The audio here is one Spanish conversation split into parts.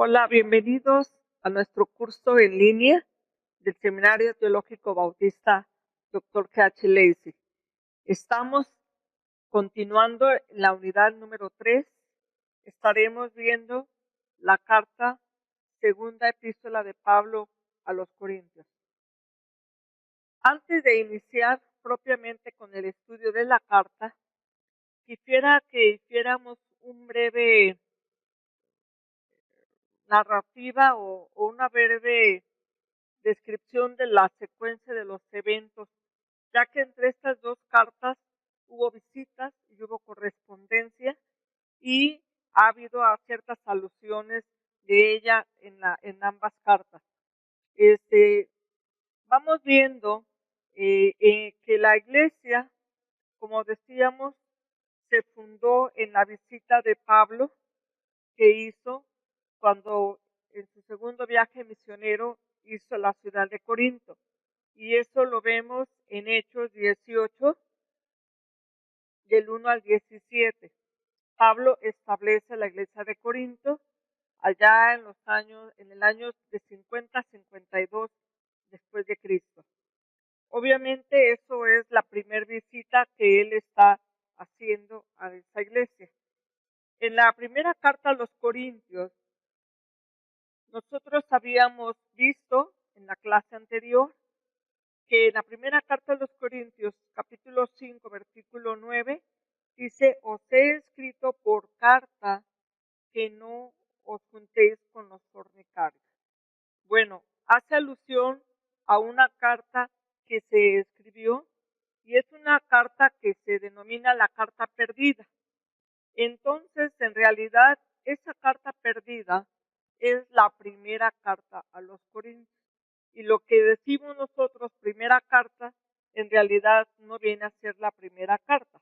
Hola, bienvenidos a nuestro curso en línea del Seminario Teológico Bautista Dr. K.H. Lacey. Estamos continuando en la unidad número 3. Estaremos viendo la segunda epístola de Pablo a los Corintios. Antes de iniciar propiamente con el estudio de la carta, quisiera que hiciéramos un breve narrativa o una breve descripción de la secuencia de los eventos, ya que entre estas dos cartas hubo visitas y hubo correspondencia y ha habido ciertas alusiones de ella en ambas cartas. Vamos viendo que la iglesia, como decíamos, se fundó en la visita de Pablo que hizo cuando en su segundo viaje misionero hizo la ciudad de Corinto. Y eso lo vemos en Hechos 18, del 1 al 17. Pablo establece la iglesia de Corinto allá en el año de 50-52 después de Cristo. Obviamente eso es la primera visita que él está haciendo a esa iglesia. En la primera carta a los Corintios, nosotros habíamos visto en la clase anterior que en la primera carta a los Corintios, capítulo 5, versículo 9, dice: os he escrito por carta que no os juntéis con los fornicarios. Bueno, hace alusión a una carta que se escribió y es una carta que se denomina la carta perdida. Entonces, en realidad, esa carta perdida es la primera carta a los Corintios. Y lo que decimos nosotros, primera carta, en realidad no viene a ser la primera carta.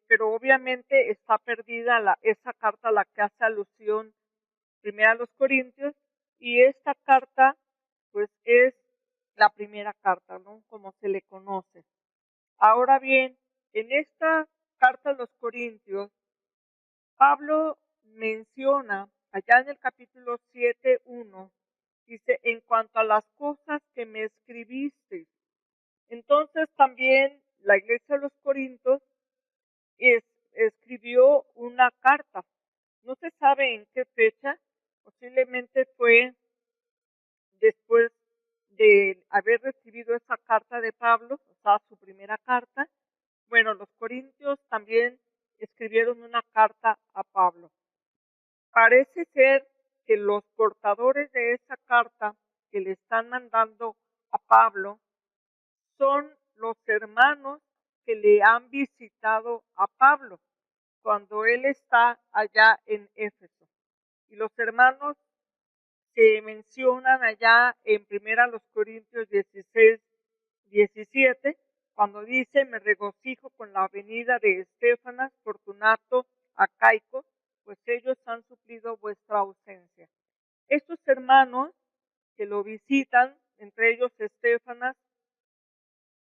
Pero obviamente está perdida esa carta a la que hace alusión primera a los Corintios, y esta carta pues es la primera carta, ¿no? Como se le conoce. Ahora bien, en esta carta a los Corintios, Pablo menciona allá en el capítulo 7:1, dice: en cuanto a las cosas que me escribiste. Entonces también la iglesia de los Corintios escribió una carta. No se sabe en qué fecha, posiblemente fue después de haber recibido esa carta de Pablo, o sea, su primera carta. Bueno, los corintios también escribieron una carta a Pablo. Parece ser que los portadores de esa carta que le están mandando a Pablo son los hermanos que le han visitado a Pablo cuando él está allá en Éfeso. Y los hermanos que mencionan allá en 1 Corintios 16-17, cuando dice: me regocijo con la venida de Estéfanas, Fortunato, Acaico, pues ellos han suplido vuestra ausencia. Estos hermanos que lo visitan, entre ellos Estéfanas,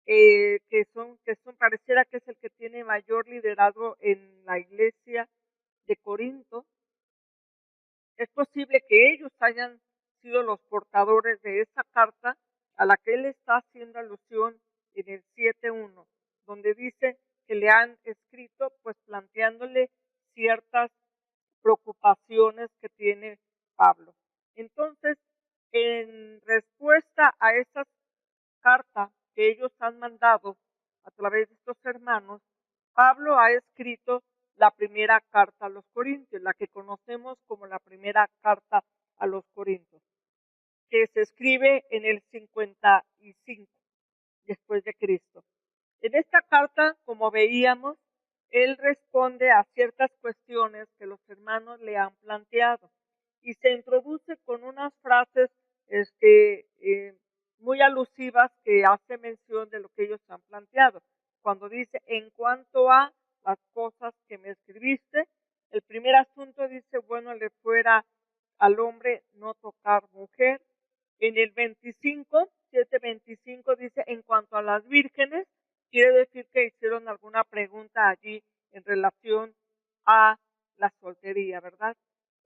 que son pareciera que es el que tiene mayor liderazgo en la iglesia de Corinto, es posible que ellos hayan sido los portadores de esa carta a la que él está haciendo alusión en el 7:1, donde dice que le han escrito pues planteándole ciertas preocupaciones que tiene Pablo. Entonces, en respuesta a esa carta que ellos han mandado a través de estos hermanos, Pablo ha escrito la primera carta a los Corintios, la que conocemos como la primera carta a los Corintios, que se escribe en el 55 después de Cristo. En esta carta, como veíamos, él responde a ciertas cuestiones que los hermanos le han planteado y se introduce con unas frases muy alusivas que hace mención de lo que ellos han planteado. Cuando dice: en cuanto a las cosas que me escribiste, el primer asunto dice: bueno, le fuera al hombre no tocar mujer. En el 7:25 dice: en cuanto a las vírgenes, quiere decir que hicieron alguna pregunta allí en relación a la soltería, ¿verdad?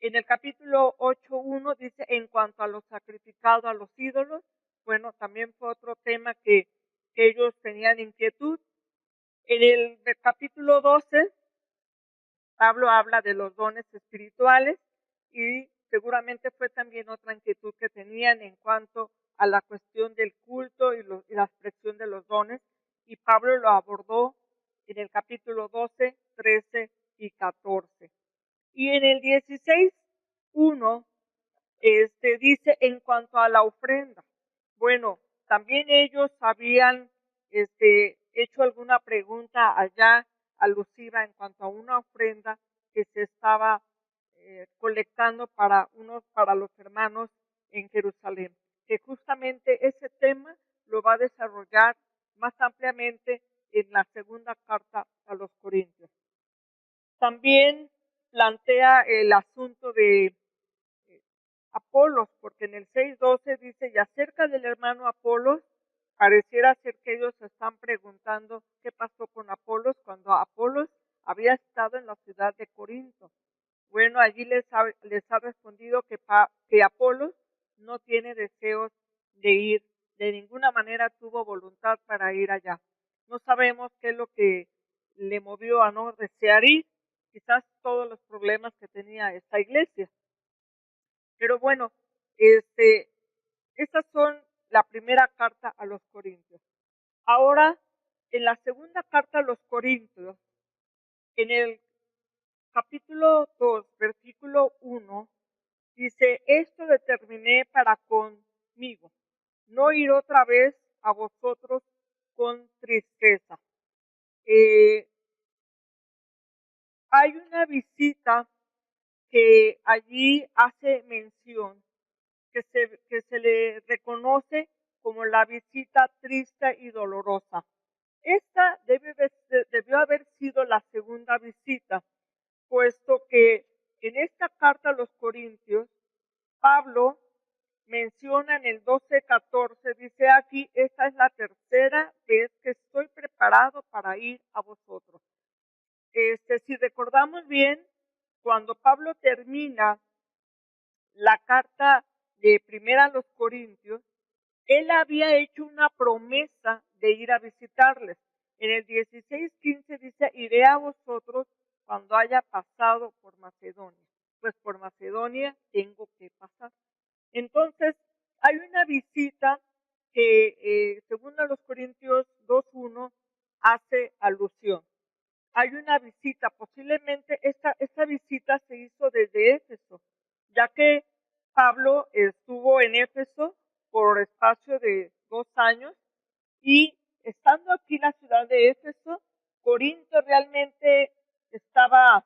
En el capítulo 8:1 dice, en cuanto a lo sacrificado a los ídolos, bueno, también fue otro tema que ellos tenían inquietud. En el capítulo 12, Pablo habla de los dones espirituales y seguramente fue también otra inquietud que tenían en cuanto a la cuestión del culto y la expresión de los dones, y Pablo lo abordó en el capítulo 12, 13 y 14. Y en el 16:1 dice en cuanto a la ofrenda. Bueno, también ellos habían hecho alguna pregunta allá alusiva en cuanto a una ofrenda que se estaba colectando para los hermanos en Jerusalén, que justamente ese tema lo va a desarrollar más ampliamente en la segunda carta a los Corintios. También plantea el asunto de Apolos, porque en el 6:12 dice, y acerca del hermano Apolos, pareciera ser que ellos están preguntando qué pasó con Apolos cuando Apolos había estado en la ciudad de Corinto. Bueno, allí les ha respondido que Apolos no tiene deseos de ir, de ninguna manera tuvo voluntad para ir allá. No sabemos qué es lo que le movió a no desear ir, quizás todos los problemas que tenía esta iglesia. Pero bueno, estas son la primera carta a los Corintios. Ahora, en la segunda carta a los Corintios, en el capítulo 2, versículo 1, dice, esto determiné para conmigo, no ir otra vez a vosotros con tristeza. Hay una visita que allí hace mención, que se le reconoce como la visita triste y dolorosa. Esta debió haber sido la segunda visita, puesto que en esta carta a los Corintios, Pablo menciona en el 12:14, dice aquí, esta es la tercera vez que estoy preparado para ir a vosotros. Si recordamos bien, cuando Pablo termina la carta de primera a los Corintios, él había hecho una promesa de ir a visitarles. En el 16:15 dice, iré a vosotros cuando haya pasado por Macedonia. Pues por Macedonia tengo que pasar. Entonces, hay una visita que, según a los Corintios 2:1, hace alusión. Hay una visita, posiblemente esta visita se hizo desde Éfeso, ya que Pablo estuvo en Éfeso por espacio de 2 años, y estando aquí en la ciudad de Éfeso, Corinto realmente estaba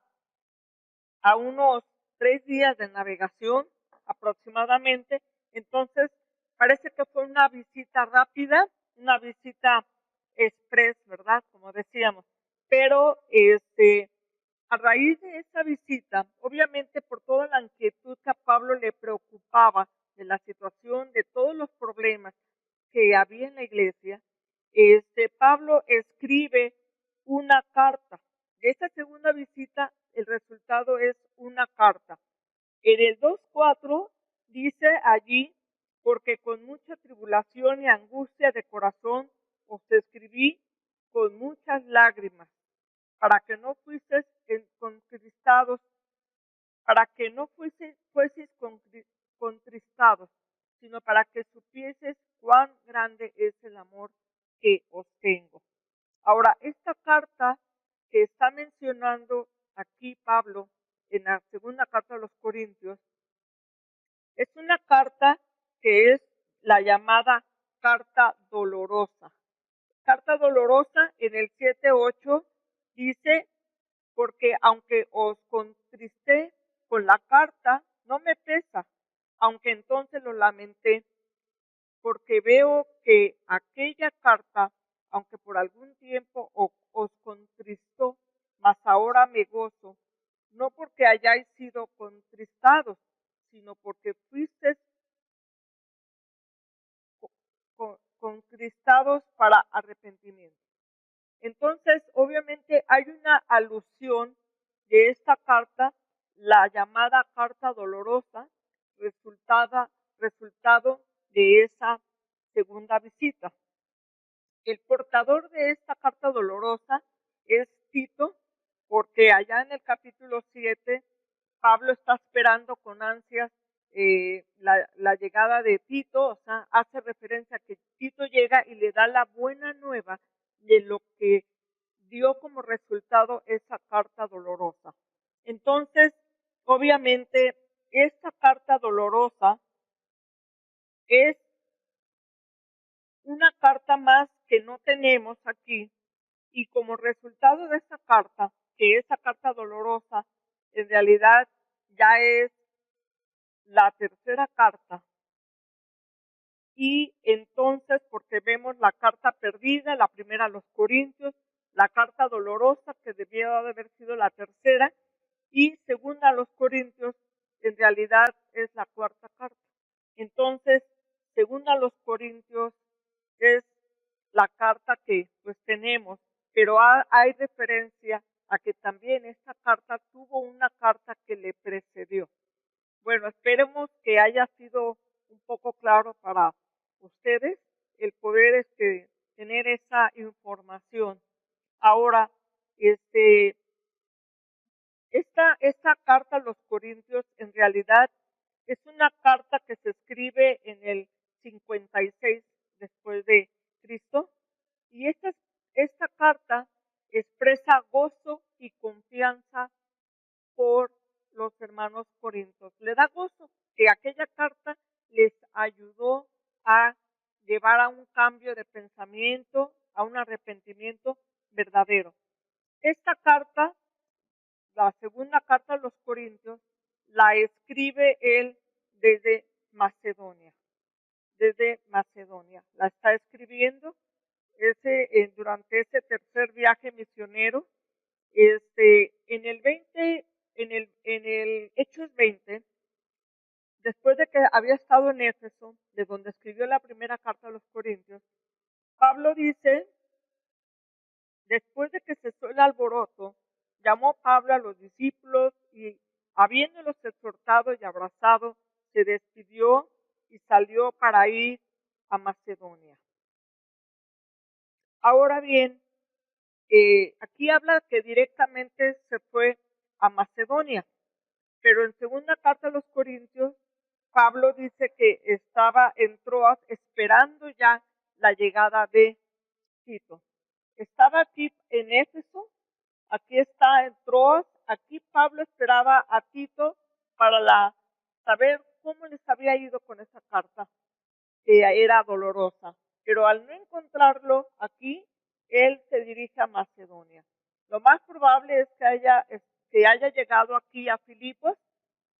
a unos 3 días de navegación aproximadamente. Entonces parece que fue una visita rápida, una visita express, ¿verdad? Como decíamos. Pero a raíz de esa visita, obviamente por toda la inquietud que a Pablo le preocupaba de la situación, de todos los problemas que había en la iglesia, Pablo escribe una carta. De esta segunda visita, el resultado es una carta. En el 2:4 dice allí, porque con mucha tribulación y angustia de corazón os escribí con muchas lágrimas, para que no fueseis contristados, contristados, sino para que supieses cuán grande es el amor que os tengo. Ahora, esta carta que está mencionando aquí Pablo en la segunda carta a los Corintios, es una carta que es la llamada carta dolorosa. Carta dolorosa en el 7:8 dice, porque aunque os contristé con la carta, no me pesa, aunque entonces lo lamenté, porque veo que aquella carta, aunque por algún tiempo os contristó, mas ahora me gozo, no porque hayáis sido contristados, sino porque fuisteis contristados para arrepentimiento. Entonces, obviamente hay una alusión de esta carta, la llamada carta dolorosa, resultado de esa segunda visita. El portador de esta carta dolorosa es Tito, porque allá en el capítulo 7, Pablo está esperando con ansias la llegada de Tito, o sea, hace referencia a que Tito llega y le da la buena nueva de lo que dio como resultado esa carta dolorosa. Entonces, obviamente, esta carta dolorosa es una carta más que no tenemos aquí, y como resultado de esa carta, que esa carta dolorosa en realidad ya es la tercera carta, y entonces porque vemos la carta perdida, la primera a los Corintios, la carta dolorosa que debió de haber sido la tercera, y segunda a los Corintios en realidad es la cuarta carta. Entonces, segunda a los Corintios es la carta que pues tenemos, pero hay referencia a que también esta carta tuvo una carta que le precedió. Bueno, esperemos que haya sido un poco claro para ustedes el poder tener esa información. Ahora, esta carta a los Corintios en realidad es una carta que se escribe en el 56 después de Cristo, y esta carta expresa gozo y confianza por los hermanos corintios. Le da gozo que aquella carta les ayudó a llevar a un cambio de pensamiento, a un arrepentimiento verdadero. Esta carta, la segunda carta a los Corintios, la escribe él desde Macedonia. Desde Macedonia. La está escribiendo durante ese tercer viaje misionero. En el Hechos 20, después de que había estado en Éfeso, de donde escribió la primera carta a los Corintios, Pablo dice, después de que cesó el alboroto, llamó Pablo a los discípulos y, habiéndolos exhortado y abrazado, se despidió y salió para ir a Macedonia. Ahora bien, aquí habla que directamente se fue a Macedonia, pero en segunda carta a los Corintios, Pablo dice que estaba en Troas esperando ya la llegada de Tito. Estaba aquí en Éfeso, aquí está en Troas, aquí Pablo esperaba a Tito para saber cómo les había ido con esa carta, que era dolorosa. Pero al no encontrarlo aquí, él se dirige a Macedonia. Lo más probable es que haya llegado aquí a Filipos,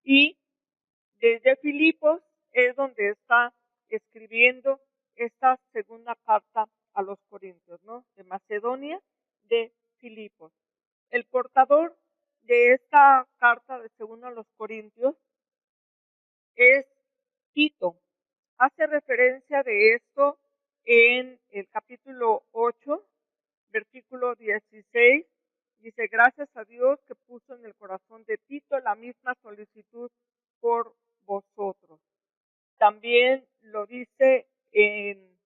y desde Filipos es donde está escribiendo esta segunda carta a los Corintios, ¿no? De Macedonia, de Filipos. El portador de esta carta de segunda a los Corintios es Tito. Hace referencia de esto en el capítulo 8, versículo 16. Dice, gracias a Dios que puso en el corazón de Tito la misma solicitud por vosotros. También lo dice en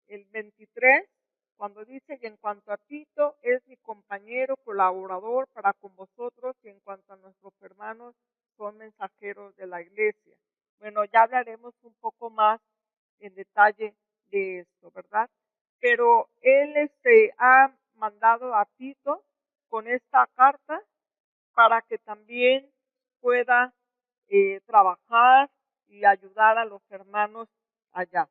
el 23, cuando dice, y en cuanto a Tito, es mi compañero, colaborador para con vosotros, y en cuanto a nuestros hermanos, son mensajeros de la iglesia. Bueno, ya hablaremos un poco más en detalle de esto, ¿verdad? Pero él ha mandado a Tito con esta carta para que también pueda trabajar y ayudar a los hermanos allá.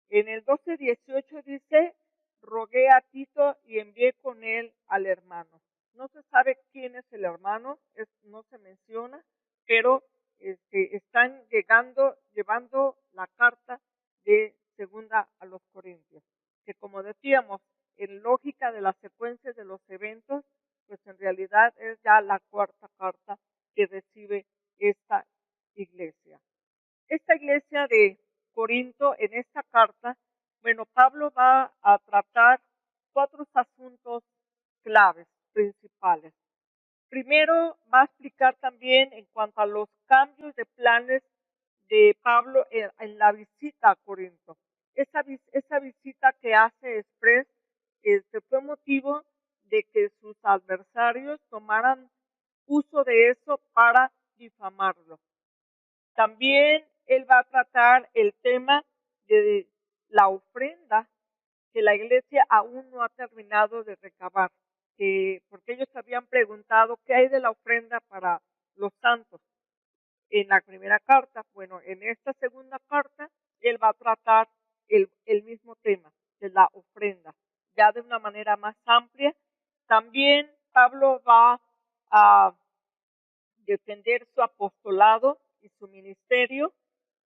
En el 12:18 dice, rogué a Tito y envié con él al hermano. No se sabe quién es el hermano, no se menciona, pero están llevando la carta de segunda a los Corintios, que como decíamos, en lógica de las secuencias de los eventos, pues en realidad es ya la cuarta carta que recibe esta iglesia. Esta iglesia de Corinto, en esta carta, bueno, Pablo va a tratar 4 asuntos claves, principales. Primero va a explicar también en cuanto a los cambios de planes de Pablo en la visita a Corinto. Esa visita que hace Express fue motivo de que sus adversarios tomaran uso de eso para difamarlo. También él va a tratar el tema de la ofrenda que la iglesia aún no ha terminado de recabar, porque ellos habían preguntado qué hay de la ofrenda para los santos en la primera carta. Bueno, en esta segunda carta él va a tratar el mismo tema de la ofrenda, ya de una manera más amplia. También Pablo va a defender su apostolado y su ministerio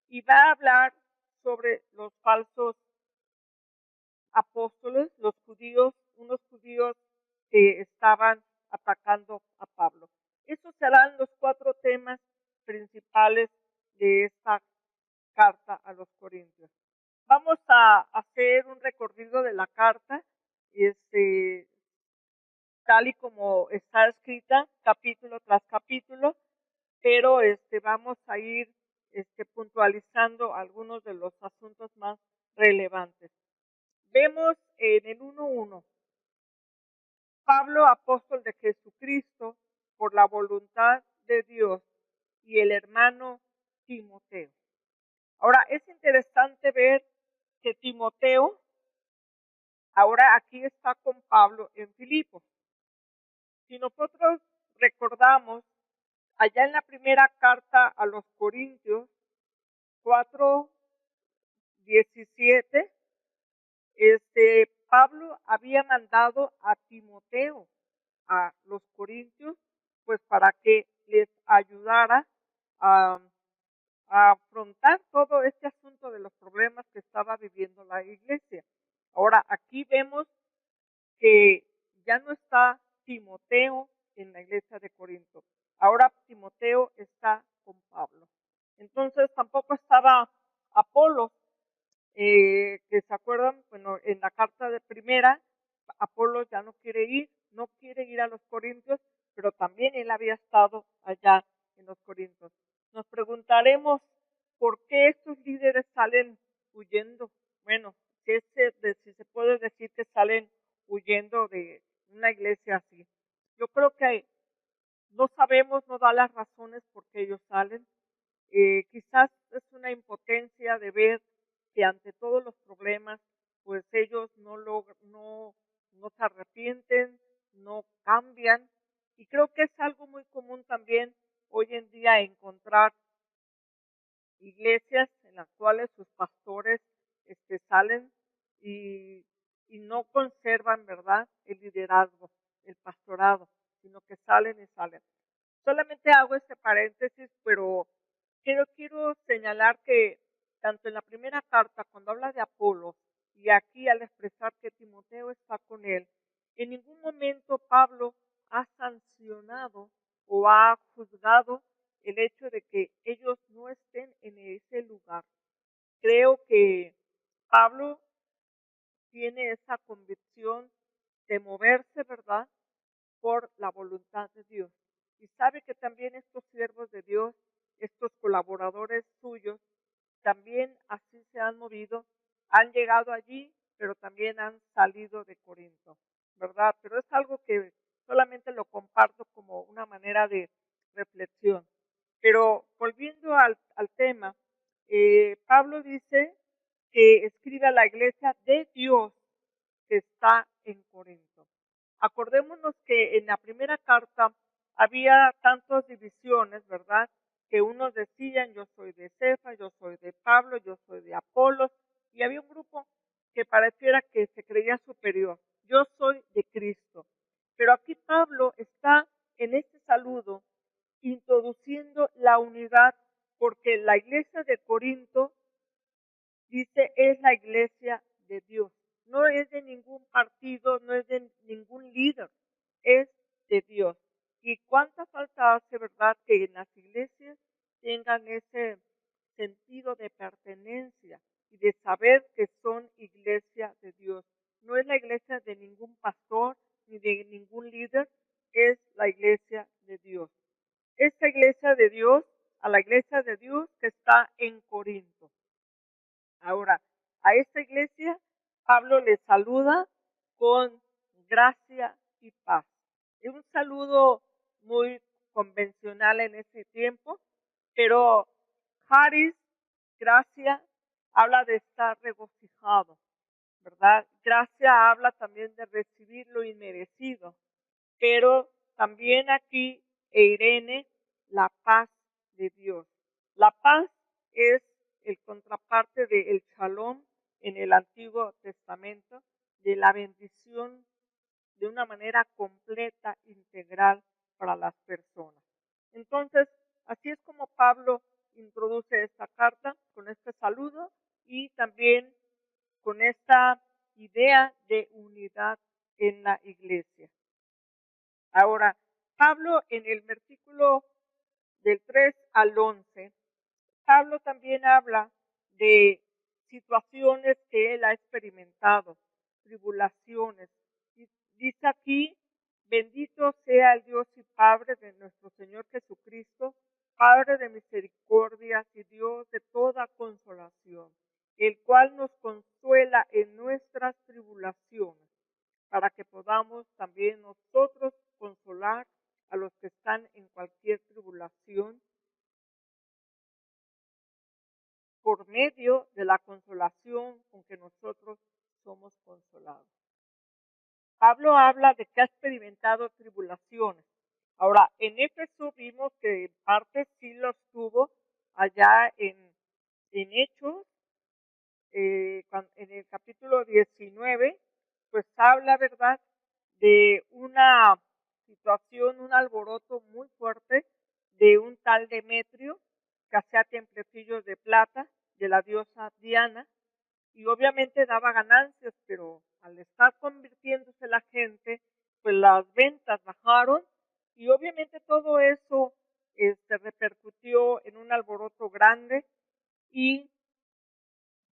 y va a hablar sobre los falsos apóstoles, los judíos, unos judíos que estaban atacando a Pablo. Esos serán los 4 temas principales de esta carta a los Corintios. Vamos a hacer un recorrido de la carta, tal y como está escrita, capítulo tras capítulo, pero vamos a ir puntualizando algunos de los asuntos más relevantes. Vemos en el 1:1, Pablo, apóstol de Jesucristo, por la voluntad de Dios, y el hermano Timoteo. Ahora, es interesante ver que Timoteo ahora aquí está con Pablo en Filipos. Si nosotros recordamos, allá en la primera carta a los Corintios, 4:17, Pablo había mandado a Timoteo a los Corintios, pues para que les ayudara a afrontar todo este asunto de los problemas que estaba viviendo la iglesia. Ahora, aquí vemos que ya no está Timoteo en la iglesia de Corinto. Ahora Timoteo está con Pablo. Entonces tampoco estaba Apolo, que se acuerdan, bueno, en la carta de primera, Apolo ya no quiere ir a los Corintios, pero también él había estado allá en los Corintios. Nos preguntaremos por qué estos líderes salen huyendo. Bueno, si se puede decir que salen huyendo de una iglesia así. Yo creo que no sabemos, no da las razones por qué ellos salen. Quizás es una impotencia de ver que ante todos los problemas, pues ellos no se arrepienten, no cambian. Y creo que es algo muy común también hoy en día encontrar iglesias en las cuales sus pastores salen y, y no conservan, ¿verdad?, el liderazgo, el pastorado, sino que salen y salen. Solamente hago este paréntesis, pero quiero señalar que tanto en la primera carta, cuando habla de Apolo, y aquí al expresar que Timoteo está con él, en ningún momento Pablo ha sancionado o ha juzgado el hecho de que ellos no estén en ese lugar. Creo que Pablo tiene esa convicción de moverse, ¿verdad?, por la voluntad de Dios. Y sabe que también estos siervos de Dios, estos colaboradores suyos, también así se han movido, han llegado allí, pero también han salido de Corinto, ¿verdad? Pero es algo que solamente lo comparto como una manera de reflexión. Pero volviendo al tema, Pablo dice que escribe a la iglesia de Dios que está en Corinto. Acordémonos que en la primera carta había tantas divisiones, ¿verdad?, que unos decían yo soy de Cefas, yo soy de Pablo, yo soy de Apolos, y había un grupo que pareciera que se creía superior. Yo soy de Cristo. Pero aquí Pablo está en este saludo introduciendo la unidad, porque la iglesia de Corinto, dice, es la iglesia de Dios. No es de ningún partido, no es de ningún líder, es de Dios. Y cuánta falta hace, ¿verdad?, que en las iglesias tengan ese sentido de pertenencia y de saber que son iglesia de Dios. No es la iglesia de ningún pastor ni de ningún líder, es la iglesia de Dios. Esta iglesia de Dios, a la iglesia de Dios que está en Corinto. Ahora, a esta iglesia Pablo le saluda con gracia y paz. Es un saludo muy convencional en ese tiempo, pero Charis, gracia, habla de estar regocijado, ¿verdad? Gracia habla también de recibir lo inmerecido, pero también aquí Eirene, la paz de Dios. La paz es el contraparte del shalom en el Antiguo Testamento, de la bendición de una manera completa, integral para las personas. Entonces, así es como Pablo introduce esta carta con este saludo y también con esta idea de unidad en la iglesia. Ahora, Pablo en el versículo del 3 al 11, Pablo también habla de situaciones que él ha experimentado, tribulaciones. Y dice aquí, bendito sea el Dios y Padre de nuestro Señor Jesucristo, Padre de misericordias y Dios de toda consolación, el cual nos consuela en nuestras tribulaciones, para que podamos también nosotros consolar a los que están en cualquier tribulación por medio de la consolación con que nosotros somos consolados. Pablo habla de que ha experimentado tribulaciones. Ahora, en Éfeso vimos que en parte sí los tuvo allá en Hechos, en el capítulo 19, pues habla, ¿verdad?, de una situación, un alboroto muy fuerte de un tal Demetrio que hacía templecillos de plata de la diosa Diana y obviamente daba ganancias, pero al estar convirtiéndose la gente, pues las ventas bajaron y obviamente todo eso repercutió en un alboroto grande y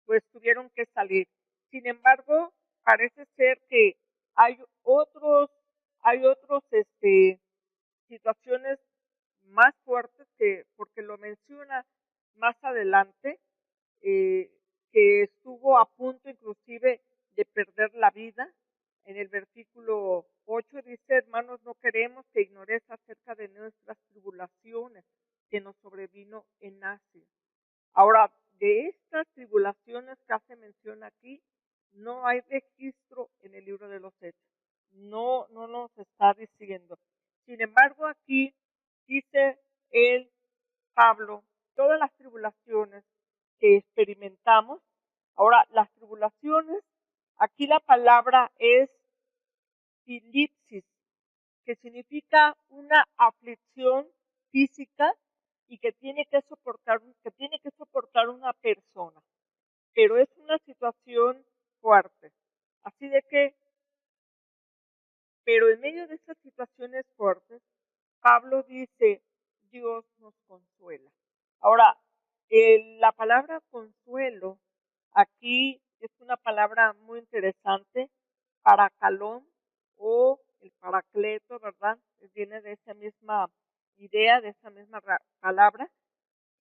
pues tuvieron que salir. Sin embargo, parece ser que hay otros situaciones más fuertes que, porque lo menciona más adelante, eh, que estuvo a punto inclusive de perder la vida. En el versículo 8 dice, hermanos, no queremos que ignores acerca de nuestras tribulaciones que nos sobrevino en Asia. Ahora, de estas tribulaciones que hace mención aquí, no hay registro en el libro de los Hechos. No nos está diciendo. Sin embargo, aquí dice el Pablo, todas las tribulaciones que experimentamos. Ahora, las tribulaciones, aquí la palabra es filipsis, que significa una aflicción física y que tiene que soportar una persona, pero es una situación fuerte. Así de que, pero en medio de estas situaciones fuertes, Pablo dice, Dios nos consuela. Ahora, la palabra consuelo aquí es una palabra muy interesante, paracalón o el paracleto, ¿verdad? Viene de esa misma idea, de esa misma palabra.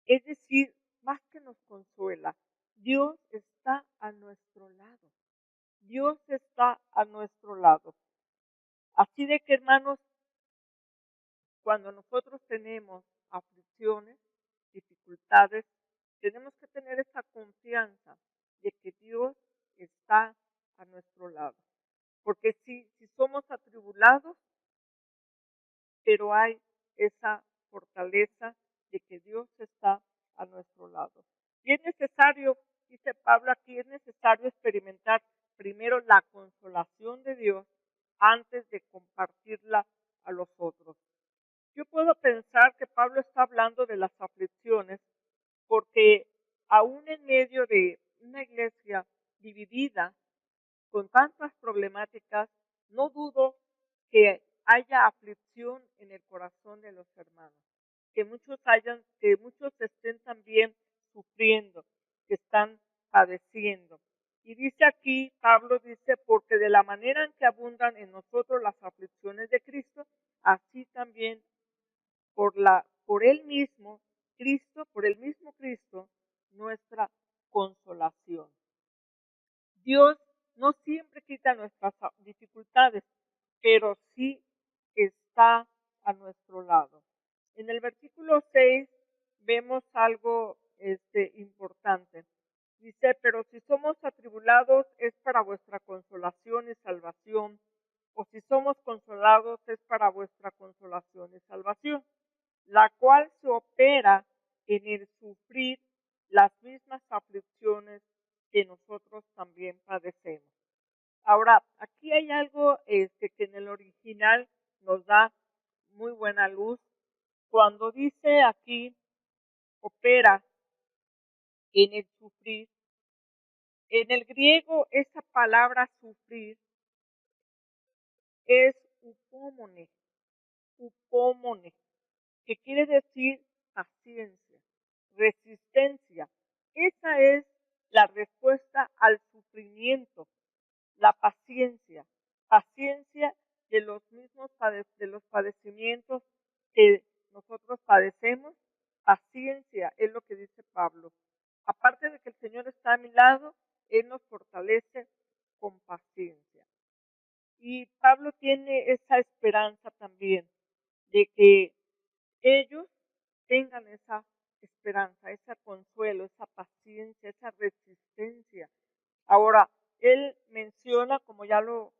Es decir, más que nos consuela, Dios está a nuestro lado. Dios está a nuestro lado. Así de que, hermanos, cuando nosotros tenemos aflicciones, dificultades, tenemos que tener esa confianza de que Dios está a nuestro lado. Porque si somos atribulados, pero hay esa fortaleza de que Dios está a nuestro lado. Y es necesario, dice Pablo aquí, es necesario experimentar primero la consolación de Dios antes de compartirla a los otros. Yo puedo pensar que Pablo está hablando de las aflicciones porque aún en medio de una iglesia dividida con tantas problemáticas, no dudo que haya aflicción en el corazón de los hermanos, que muchos estén también sufriendo, que están padeciendo. Y dice aquí, Pablo dice, porque de la manera en que abundan en nosotros las aflicciones de Cristo, por Él mismo, por el mismo Cristo, nuestra consolación. Dios no siempre quita nuestras dificultades, pero sí está a nuestro lado. En el versículo 6 vemos algo importante. Dice, pero si somos atribulados es para vuestra consolación y salvación, o si somos consolados es para vuestra consolación y salvación, la cual se opera en el sufrir las mismas aflicciones que nosotros también padecemos. Ahora, aquí hay algo que en el original nos da muy buena luz. Cuando dice aquí, opera en el sufrir, en el griego esa palabra sufrir es upomone, que quiere decir paciencia, resistencia. Esa es la respuesta al sufrimiento, la paciencia de los mismos de los padecimientos que nosotros padecemos. Paciencia es lo que dice Pablo. Aparte de que el Señor está a mi lado, Él nos fortalece con paciencia. Y Pablo tiene esa esperanza también de que ellos tengan esa esperanza, ese consuelo, esa paciencia, esa resistencia. Ahora, él menciona, como ya lo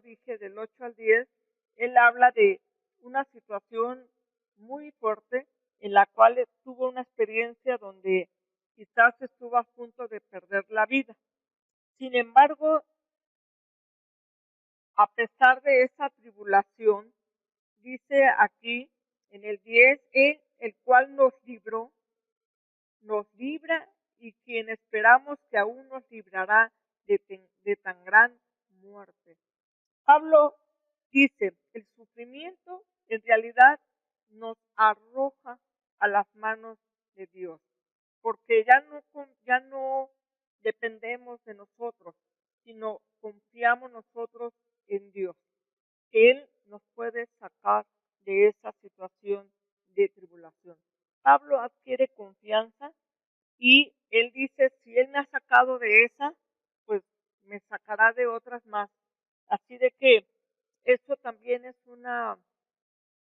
dije, del 8 al 10, él habla de una situación muy fuerte en la cual tuvo una experiencia donde quizás estuvo a punto de perder la vida. Sin embargo, a pesar de esa tribulación, dice aquí en el 10, Él, el cual nos libró, nos libra y quien esperamos que aún nos librará de tan gran muerte. Pablo dice, el sufrimiento en realidad nos arroja a las manos de Dios, porque ya no dependemos de nosotros, sino confiamos nosotros en Dios, que Él nos puede sacar de esa situación de tribulación. Pablo adquiere confianza y él dice, si Él me ha sacado de esa, pues me sacará de otras más. Así de que eso también es una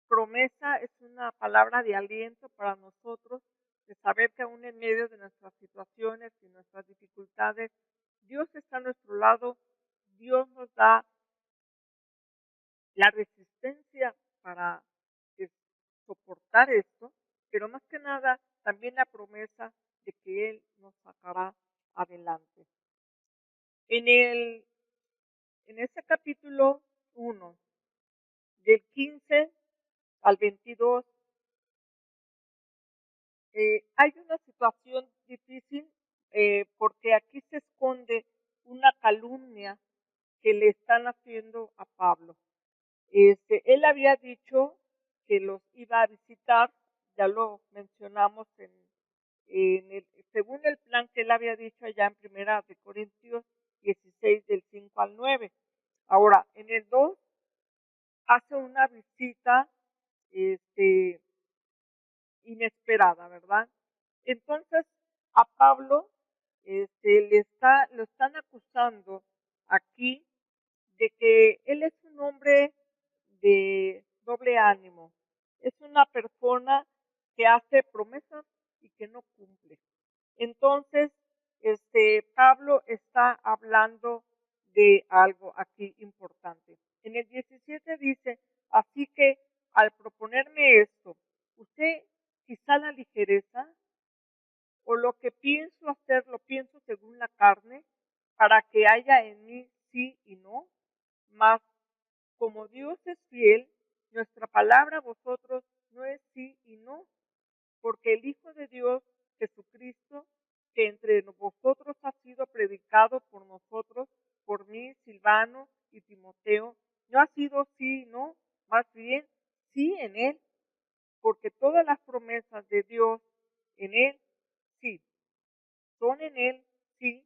promesa, es una palabra de aliento para nosotros, de saber que aún en medio de nuestras situaciones y nuestras dificultades, Dios está a nuestro lado, Dios nos da la resistencia para soportar esto, pero más que nada también la promesa de que Él nos sacará adelante. En este capítulo 1, del 15 al 22, hay una situación difícil porque aquí se esconde una calumnia que le están haciendo a Pablo. Él había dicho que los iba a visitar, ya lo mencionamos según el plan que él había dicho allá en Primera de Corintios 16 del 5 al 9. Ahora, en el 2 hace una visita inesperada, ¿verdad? Entonces, a Pablo lo están acusando aquí de que él es un hombre de doble ánimo. Es una persona que hace promesas y que no cumple. Entonces, Pablo está hablando de algo aquí importante. En el 17 dice, así que al proponerme esto, usted quizá la ligereza o lo que pienso hacer lo pienso según la carne, para que haya en mí sí y no, mas como Dios es fiel, nuestra palabra a vosotros no es sí y no, porque el Hijo de Dios, Jesucristo, que entre vosotros ha sido predicado por nosotros, por mí, Silvano y Timoteo, no ha sido sí y no, más bien sí en Él, porque todas las promesas de Dios en Él sí, son en Él sí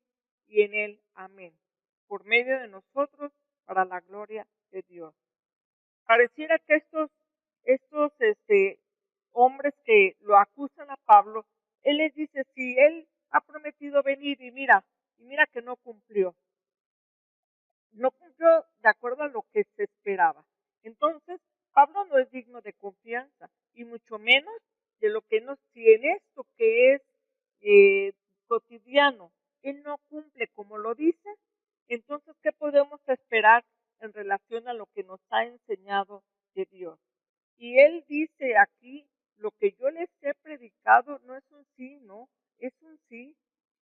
y en Él amén, por medio de nosotros para la gloria de Dios. Pareciera que estos hombres que lo acusan a Pablo, él les dice, si él ha prometido venir y mira que no cumplió de acuerdo a lo que se esperaba. Entonces, Pablo no es digno de confianza, y mucho menos de lo que no, si en esto que es cotidiano, él no cumple como lo dice, entonces, ¿qué podemos esperar en relación a lo que nos ha enseñado de Dios? Y él dice aquí, lo que yo les he predicado no es un sí, no, es un sí.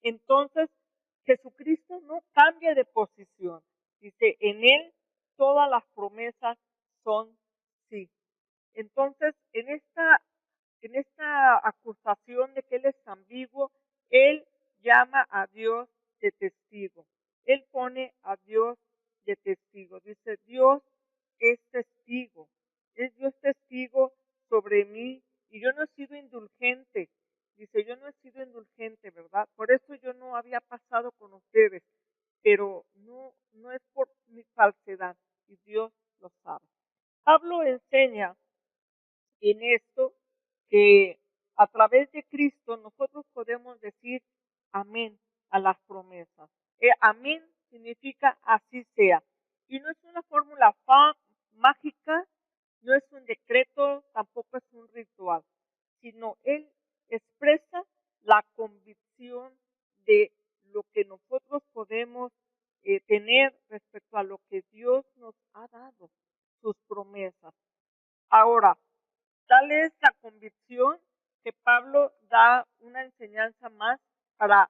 Entonces, Jesucristo no cambia de posición. Dice, en él todas las promesas son sí. Entonces, en esta acusación de que él es ambiguo, él llama a Dios de testigo. Él pone a Dios de testigo. Dice, Dios es testigo. Es Dios testigo sobre mí y yo no he sido indulgente. Dice, yo no he sido indulgente, ¿verdad? Por eso yo no había pasado con ustedes, pero no es por mi falsedad y Dios lo sabe. Pablo enseña en esto que a través de Cristo nosotros podemos decir amén a las promesas. Amén significa así sea. Y no es una fórmula mágica, no es un decreto, tampoco es un ritual, sino Él expresa la convicción de lo que nosotros podemos tener respecto a lo que Dios nos ha dado, sus promesas. Ahora, tal es la convicción que Pablo da una enseñanza más para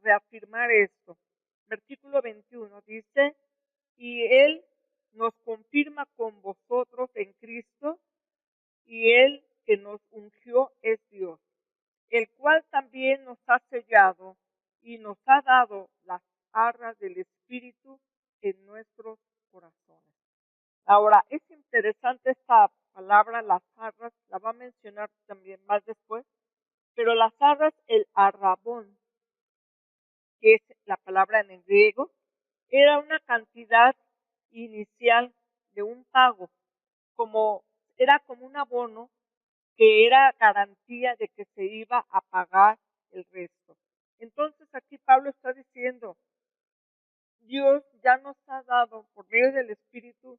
reafirmar esto. Versículo 21 dice, y Él nos confirma con vosotros en Cristo, y Él que nos ungió es Dios, el cual también nos ha sellado y nos ha dado las arras del Espíritu en nuestros corazones. Ahora, es interesante esta palabra, las arras, la va a mencionar también más después, pero las arras, el arrabón, que es la palabra en el griego, era una cantidad inicial de un pago, era como un abono que era garantía de que se iba a pagar el resto. Entonces aquí Pablo está diciendo, Dios ya nos ha dado por medio del Espíritu,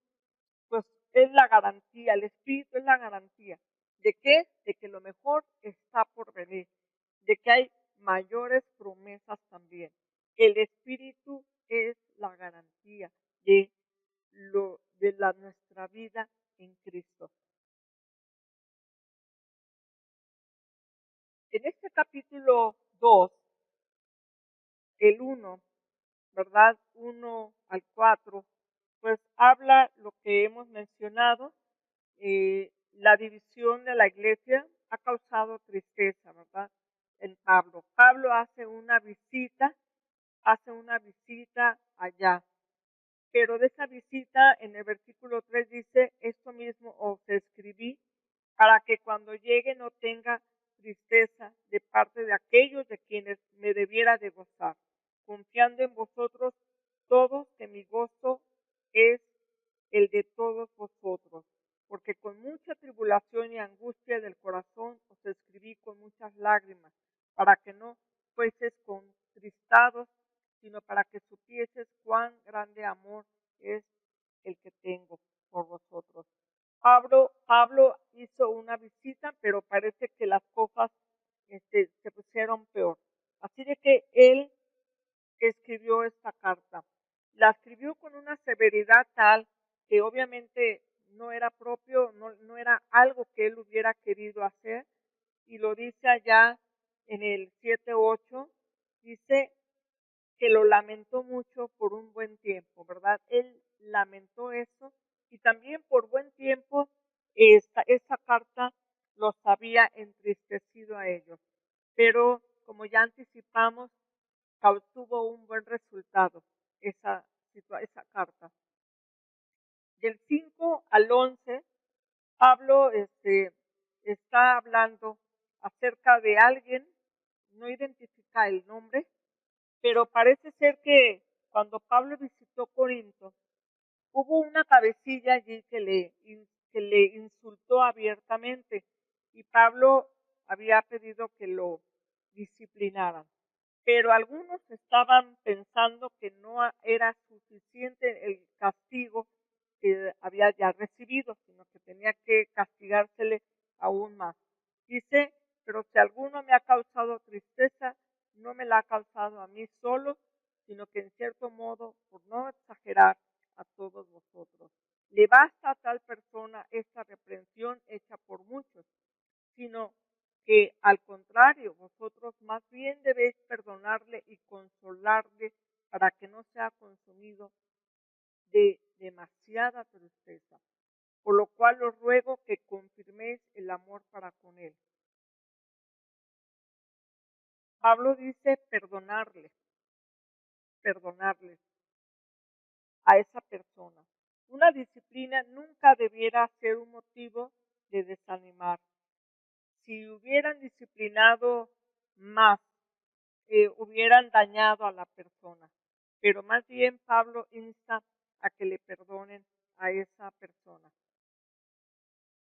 pues es la garantía, el Espíritu es la garantía. ¿De qué? De que lo mejor está por venir, de que hay mayores promesas también. El Espíritu es la garantía de nuestra vida en Cristo. En este capítulo 2, el 1, ¿verdad? 1 al 4, pues habla lo que hemos mencionado. La división de la iglesia ha causado tristeza, ¿verdad? En Pablo. Pablo hace una visita allá. Pero de esa visita, en el versículo 3 dice, esto mismo os escribí para que cuando llegue no tenga tristeza de parte de aquellos de quienes me debiera de gozar, confiando en vosotros todos que mi gozo es el de todos vosotros, porque con mucha tribulación y angustia del corazón os escribí con muchas lágrimas, para que no fueseis contristados, sino para que supieses cuán grande amor es el que tengo por vosotros. Pablo hizo una visita, pero parece que las cosas se pusieron peor. Así de que él escribió esta carta. La escribió con una severidad tal que obviamente no era propio, no era algo que él hubiera querido hacer, y lo dice allá en el 7:8, dice que lo lamentó mucho por un buen tiempo, ¿verdad? Él lamentó eso y también por buen tiempo esa carta los había entristecido a ellos. Pero como ya anticipamos, tuvo un buen resultado esa carta. Del 5 al 11, Pablo está hablando acerca de alguien, no identifica el nombre, pero parece ser que cuando Pablo visitó Corinto, hubo una cabecilla allí que le insultó abiertamente y Pablo había pedido que lo disciplinaran. Pero algunos estaban pensando que no era suficiente el castigo que había ya recibido, sino que tenía que castigársele aún más. Dice, pero si alguno me ha causado tristeza, no me la ha causado a mí solo, sino que en cierto modo, por no exagerar, a todos vosotros. Le basta a tal persona esta reprensión hecha por muchos, sino que al contrario, vosotros más bien debéis perdonarle y consolarle para que no sea consumido de demasiada tristeza. Por lo cual os ruego que confirméis el amor para con él. Pablo dice perdonarle a esa persona. Una disciplina nunca debiera ser un motivo de desanimar. Si hubieran disciplinado más, hubieran dañado a la persona. Pero más bien Pablo insta a que le perdonen a esa persona.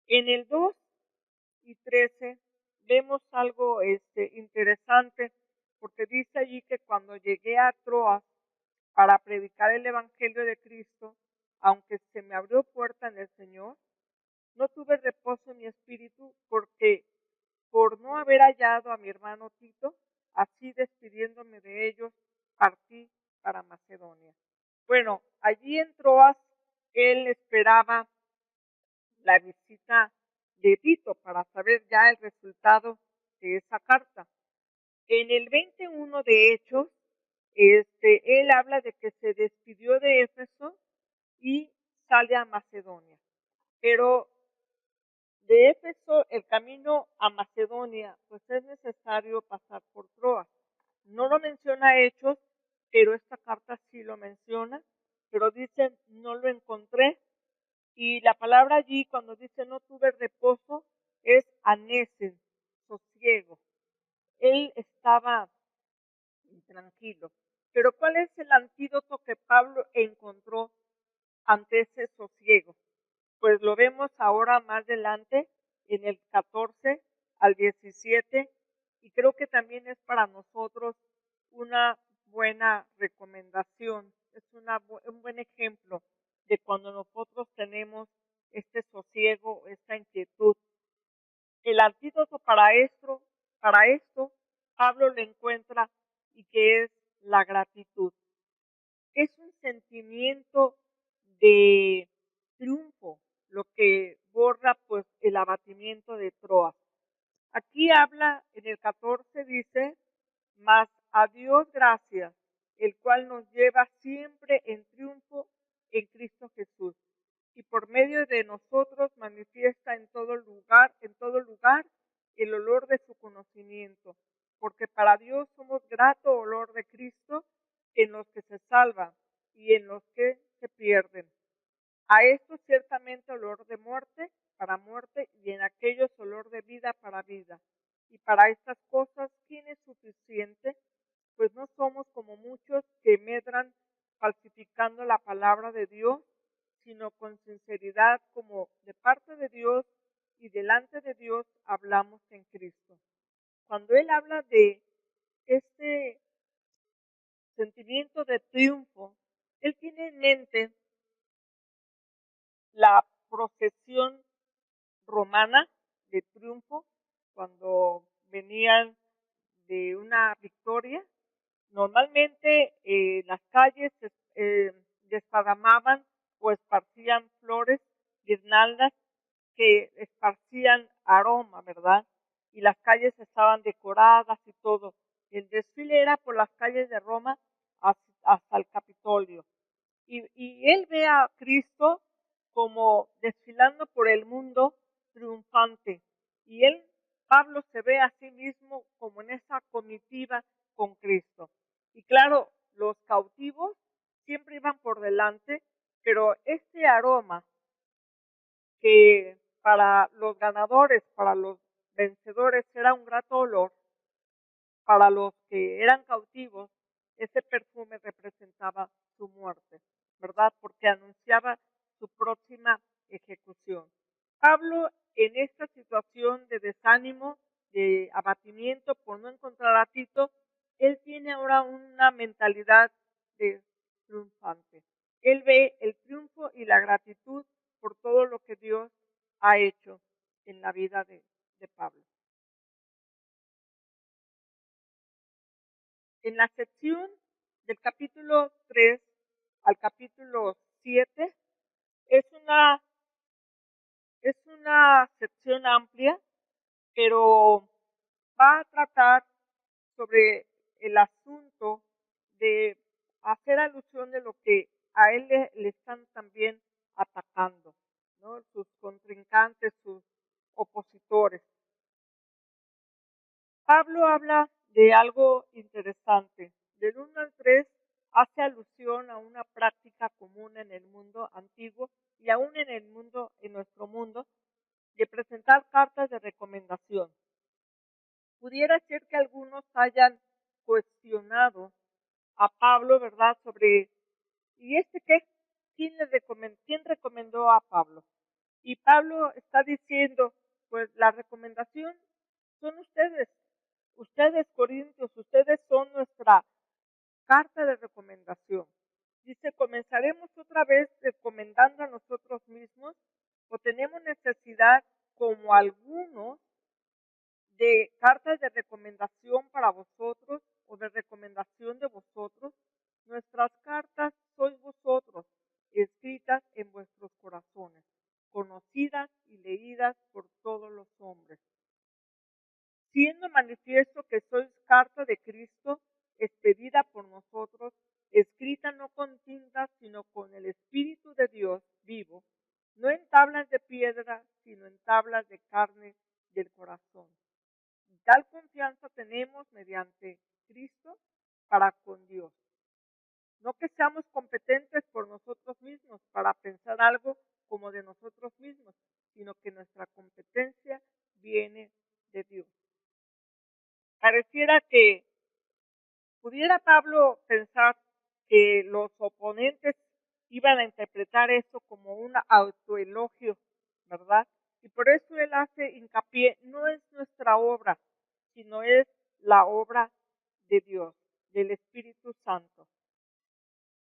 En el 2 y 13 vemos algo interesante, porque dice allí que cuando llegué a Troas para predicar el Evangelio de Cristo, aunque se me abrió puerta en el Señor, no tuve reposo en mi espíritu, porque por no haber hallado a mi hermano Tito, así despidiéndome de ellos, partí para Macedonia. Bueno, allí en Troas, él esperaba la visita de Tito para saber ya el resultado de esa carta. En el 21 de Hechos, él habla de que se despidió de Éfeso y sale a Macedonia. Pero de Éfeso, el camino a Macedonia, pues es necesario pasar por Troas. No lo menciona Hechos, pero esta carta sí lo menciona, pero dice, no lo encontré. Y la palabra allí, cuando dice no tuve reposo, es anesen, sosiego. Él estaba intranquilo. Pero ¿cuál es el antídoto que Pablo encontró ante ese sosiego? Pues lo vemos ahora más adelante en el 14 al 17 y creo que también es para nosotros una buena recomendación, es un buen ejemplo de cuando nosotros tenemos este sosiego, esta inquietud. El antídoto para esto, Pablo lo encuentra y que es la gratitud. Es un sentimiento de triunfo, lo que borra pues el abatimiento de Troas. Aquí habla, en el 14 dice, mas a Dios gracias, el cual nos lleva siempre en triunfo en Cristo Jesús, y por medio de nosotros manifiesta en todo lugar, el olor de su conocimiento, porque para Dios somos grato olor de Cristo en los que se salvan y en los que se pierden. A esto ciertamente olor de muerte para muerte y en aquellos olor de vida para vida. Y para estas cosas, ¿quién es suficiente? Pues no somos como muchos que medran falsificando la palabra de Dios, sino con sinceridad como de parte de Dios y delante de Dios hablamos en Cristo. Cuando él habla de este sentimiento de triunfo, él tiene en mente la procesión romana de triunfo, cuando venían de una victoria. Normalmente las calles desparramaban o esparcían flores, guirnaldas que esparcían aroma, ¿verdad? Y las calles estaban decoradas y todo. El desfile era por las calles de Roma hasta el Capitolio. Y él ve a Cristo como desfilando por el mundo triunfante. Y él, Pablo, se ve a sí mismo como en esa comitiva con Cristo. Y claro, los cautivos siempre iban por delante, pero este aroma que para los ganadores, para los vencedores era un grato olor, para los que eran cautivos, ese perfume representaba su muerte, ¿verdad? Porque anunciaba su próxima ejecución. Pablo en esta situación de desánimo, de abatimiento por no encontrar a Tito, él tiene ahora una mentalidad de triunfante. Él ve el triunfo y la gratitud por todo lo que Dios ha hecho en la vida de Pablo. En la sección del capítulo 3 al capítulo 7 es una sección amplia, pero va a tratar sobre el asunto de hacer alusión de lo que a él le están también atacando, ¿no? Sus contrincantes, sus opositores. Pablo habla de algo interesante. Del 1 al 3 hace alusión a una práctica común en el mundo antiguo y aún en nuestro mundo, de presentar cartas de recomendación. Pudiera ser que algunos hayan cuestionado a Pablo, ¿verdad? Sobre, ¿y qué? ¿Quién recomendó a Pablo? Y Pablo está diciendo, pues la recomendación son ustedes corintios, ustedes son nuestra carta de recomendación. Dice, ¿comenzaremos otra vez recomendando a nosotros mismos o tenemos necesidad, como algunos, de cartas de recomendación para vosotros o de recomendación de vosotros? Nuestras cartas sois vosotros, escritas en vuestros corazones, conocidas y leídas por todos los hombres. Siendo manifiesto que sois carta de Cristo, expedida por nosotros, escrita no con tinta, sino con el Espíritu de Dios vivo, no en tablas de piedra, sino en tablas de carne del corazón. Y tal confianza tenemos mediante Cristo para con Dios. No que seamos competentes por nosotros mismos para pensar algo como de nosotros mismos, sino que nuestra competencia viene de Dios. Pareciera que pudiera Pablo pensar que los oponentes iban a interpretar eso como un autoelogio, ¿verdad? Y por eso él hace hincapié, no es nuestra obra, sino es la obra de Dios, del Espíritu Santo.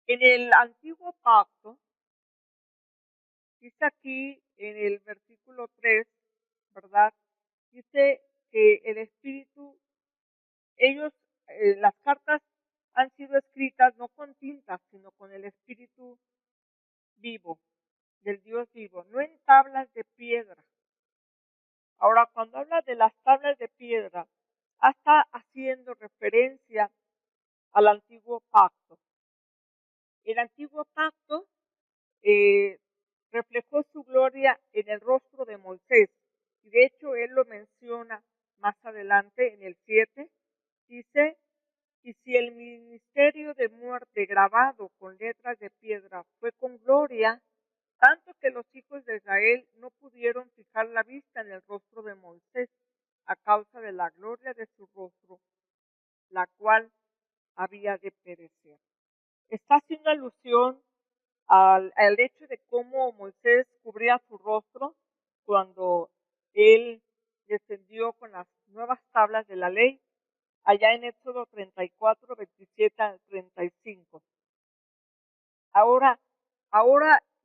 En el antiguo pacto, dice aquí en el versículo 3, ¿verdad? Dice que el Espíritu, las cartas han sido escritas no con tinta, sino con el Espíritu vivo, del Dios vivo, no en tablas de piedra. Ahora, cuando habla de las tablas de piedra, está haciendo referencia al antiguo pacto. El antiguo pacto reflejó su gloria en el rostro de Moisés, y de hecho él lo menciona más adelante en el 7, dice, y si el ministerio de muerte grabado con letras de piedra fue con gloria, tanto que los hijos de Israel no pudieron fijar la vista en el rostro de Moisés a causa de la gloria de su rostro, la cual había de perecer. Está haciendo alusión al hecho de cómo Moisés cubría su rostro cuando él descendió con las nuevas tablas de la ley, allá en Éxodo 34, 27 al 35. Ahora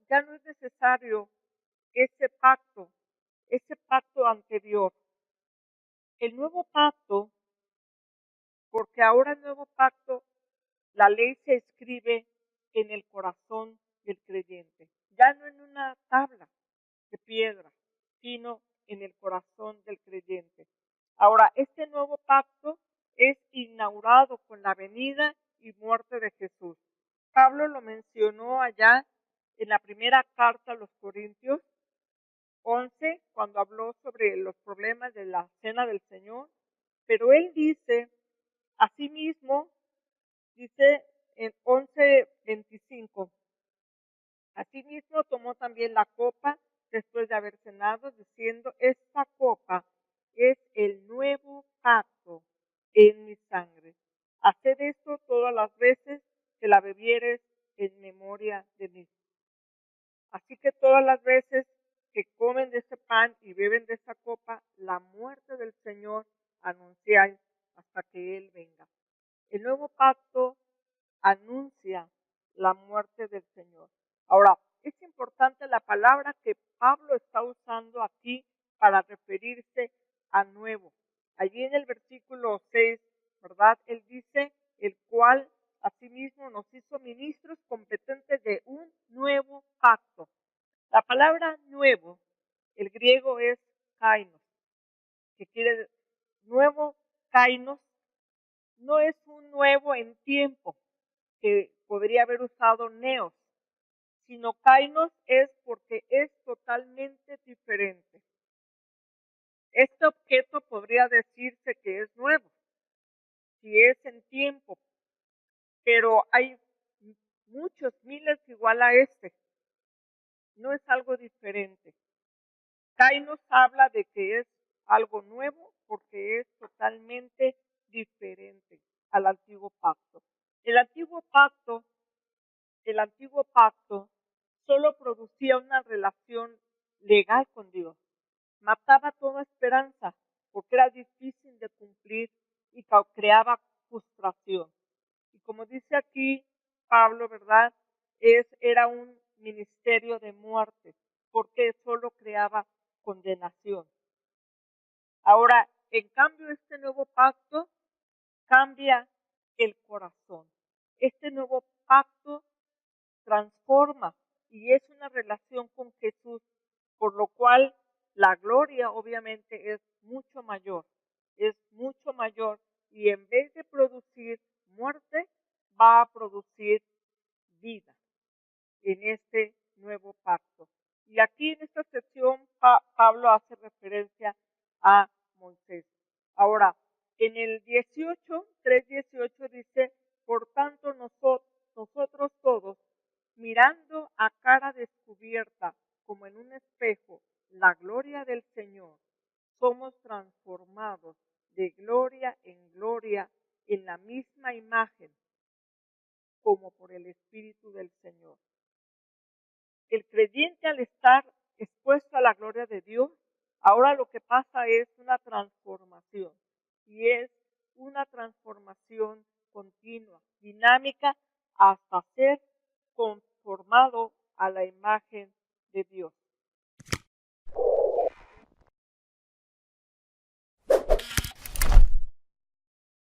ya no es necesario ese pacto anterior. El nuevo pacto, porque ahora el nuevo pacto, la ley se escribe en el corazón del creyente, ya no en una tabla de piedra, sino en el corazón del creyente. Ahora, este nuevo pacto es inaugurado con la venida y muerte de Jesús. Pablo lo mencionó allá en la primera carta a los Corintios 11, cuando habló sobre los problemas de la cena del Señor, pero él dice, asimismo, dice en 11:25, asimismo tomó también la copa después de haber cenado, diciendo, esta copa es el nuevo pacto en mi sangre. Haced esto todas las veces que la bebieres en memoria de mí. Así que todas las veces que comen de este pan y beben de esa copa, la muerte del Señor anunciáis hasta que Él venga. El nuevo pacto anuncia la muerte del Señor. Ahora, es importante la palabra que Pablo está usando aquí para referirse a nuevo. Allí en el versículo 6, ¿verdad? Él dice, el cual asimismo nos hizo ministros competentes de un nuevo pacto. La palabra nuevo, el griego es kainos, que quiere decir nuevo. Kainos no es un nuevo en tiempo, que podría haber usado neos, sino kainos es porque es totalmente diferente. Este objeto podría decirse que es nuevo, si es en tiempo, pero hay muchos miles igual a este. No es algo diferente. Kainos habla de que es algo nuevo porque es totalmente diferente al antiguo pacto. El antiguo pacto solo producía una relación legal con Dios. Mataba toda esperanza porque era difícil de cumplir y creaba frustración. Y como dice aquí Pablo, ¿verdad? Era un ministerio de muerte porque solo creaba condenación. Ahora, en cambio, este nuevo pacto cambia el corazón. Este nuevo pacto transforma y es una relación con Jesús, por lo cual la gloria obviamente es mucho mayor y en vez de producir muerte, va a producir vida en este nuevo pacto. Y aquí en esta sección Pablo hace referencia a Moisés. Ahora, en el 3:18 dice, por tanto nosotros todos, mirando a cara descubierta como en un espejo la gloria del Señor, somos transformados de gloria en gloria en la misma imagen como por el Espíritu del Señor. El creyente, al estar expuesto a la gloria de Dios, ahora lo que pasa es una transformación, y es una transformación continua, dinámica, hasta ser conformado a la imagen de Dios.